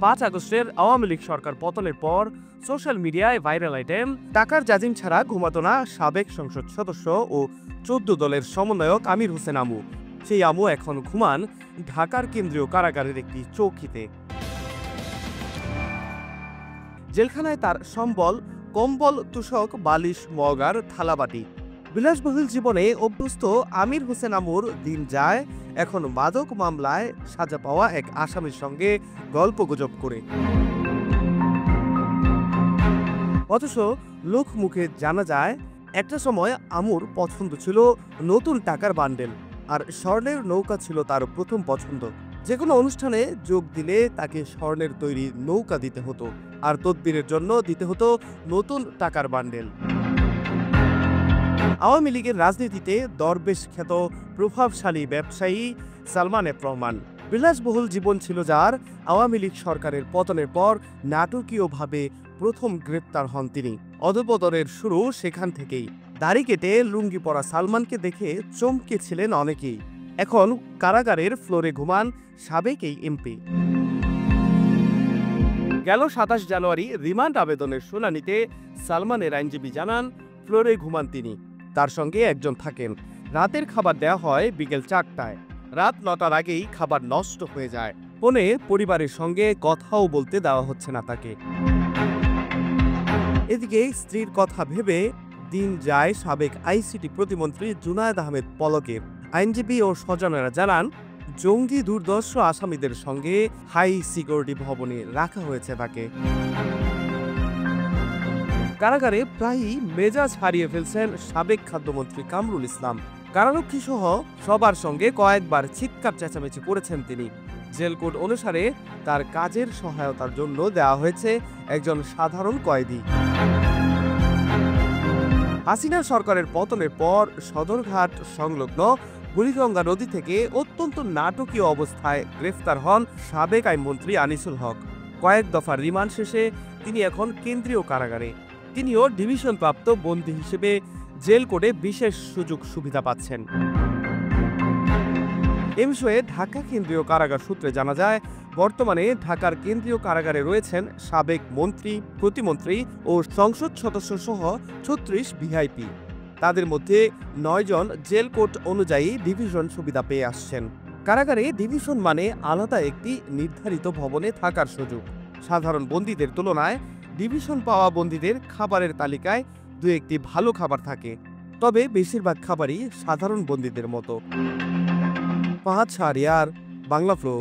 5 আগস্টের আওয়ামী লীগ সরকার পতনের পর সোশ্যাল মিডিয়ায় ভাইরাল আইটেম টাকার জাজিম ছাড়া ঘুমাতো না সাবেক সংসদ সদস্য ও 14 দলের সমন্বয়ক আমির হোসেন আমু। সেই আমু এখন ঘুমান ঢাকার কেন্দ্রীয় কারাগারের একটি চৌকিতে। জেলখানায় তার সম্বল কম্বল, তুষক, বালিশ, মগ আর থালাবাটি। বিলাসবহুল জীবনে অভ্যস্ত আমির হোসেন আমুর দিন যায় এখন মাদক মামলায় সাজা পাওয়া এক আসামির সঙ্গে গল্পগুজব করে। অথচ লোক মুখে জানা যায় একটা সময় আমুর পছন্দ ছিল নতুন টাকার বান্ডেল, আর স্বর্ণের নৌকা ছিল তার প্রথম পছন্দ। যে কোনো অনুষ্ঠানে যোগ দিলে তাকে স্বর্ণের তৈরি নৌকা দিতে হতো, আর তদবিরের জন্য দিতে হতো নতুন টাকার বান্ডেল। আওয়ামী লীগের রাজনীতিতে দরবেশ খ্যাত প্রভাবশালী ব্যবসায়ী সালমান এফ রহমান। বিলাসবহুল জীবন ছিল যার, আওয়ামী লীগ সরকারের পতনের পর নাটকীয়ভাবে প্রথম গ্রেপ্তার হন তিনি। অধঃপতনের শুরু সেখান থেকেই। দাড়ি কেটে লুঙ্গি পরা সালমানকে দেখে চমকেছিলেন অনেকেই। এখন কারাগারের ফ্লোরে ঘুমান সাবেক এই এমপি। গেল 27 জানুয়ারি রিমান্ড আবেদনের শুনানিতে সালমানের আইনজীবী জানান ফ্লোরে ঘুমান তিনি, তার সঙ্গে একজন থাকেন। রাতের খাবার দেওয়া হয় বিকেল 4টায়। রাত 9টার আগেই খাবার নষ্ট হয়ে যায়। ফোনে পরিবারের সঙ্গে কথাও বলতে দেওয়া হচ্ছে না তাকে। এদিকে স্ত্রীর কথা ভেবে দিন যায় সাবেক আইসিটি প্রতিমন্ত্রী জুনায়েদ আহমেদ পলকের। আইনজীবী ও স্বজনেরা জানান জঙ্গি দুর্ধর্ষ আসামিদের সঙ্গে হাই সিকিউরিটি ভবনে রাখা হয়েছে তাকে। কারাগারে প্রায়ই মেজাজ হারিয়ে ফেলছেন সাবেক খাদ্যমন্ত্রী কামরুল ইসলাম। কারারক্ষী সহ সবার সঙ্গে কয়েকবার চিৎকার চেঁচামেচি করেছেন তিনি। জেল কোড অনুসারে তার কাজের সহায়তার জন্য দেওয়া হয়েছে একজন সাধারণ কয়েদি। হাসিনা সরকারের পতনের পর সদরঘাট সংলগ্ন বুড়িগঙ্গা নদী থেকে অত্যন্ত নাটকীয় অবস্থায় গ্রেফতার হন সাবেক আইনমন্ত্রী আনিসুল হক। কয়েক দফার রিমান্ড শেষে তিনি এখন কেন্দ্রীয় কারাগারে। তিনিও ডিভিশনপ্রাপ্ত বন্দী হিসেবে জেল কোডে বিশেষ সুযোগ সুবিধা পাচ্ছেন। এ বিষয়ে ঢাকা কেন্দ্রীয় কারাগার সূত্রে জানা যায় বর্তমানে ঢাকার কেন্দ্রীয় কারাগারে রয়েছেন সাবেক মন্ত্রী, প্রতিমন্ত্রী ও সংসদ সদস্য সহ 36 ভিআইপি। তাদের মধ্যে 9 জন জেল কোড অনুযায়ী ডিভিশন সুবিধা পেয়ে আসছেন। কারাগারে ডিভিশন মানে আলাদা একটি নির্ধারিত ভবনে থাকার সুযোগ। সাধারণ বন্দীদের তুলনায় ডিভিশন পাওয়া বন্দীদের খাবারের তালিকায় 2-1টি ভালো খাবার থাকে, তবে বেশিরভাগ খাবারই সাধারণ বন্দীদের মতো। ফাহাদ শাহরিয়ার, বাংলা ফ্লো।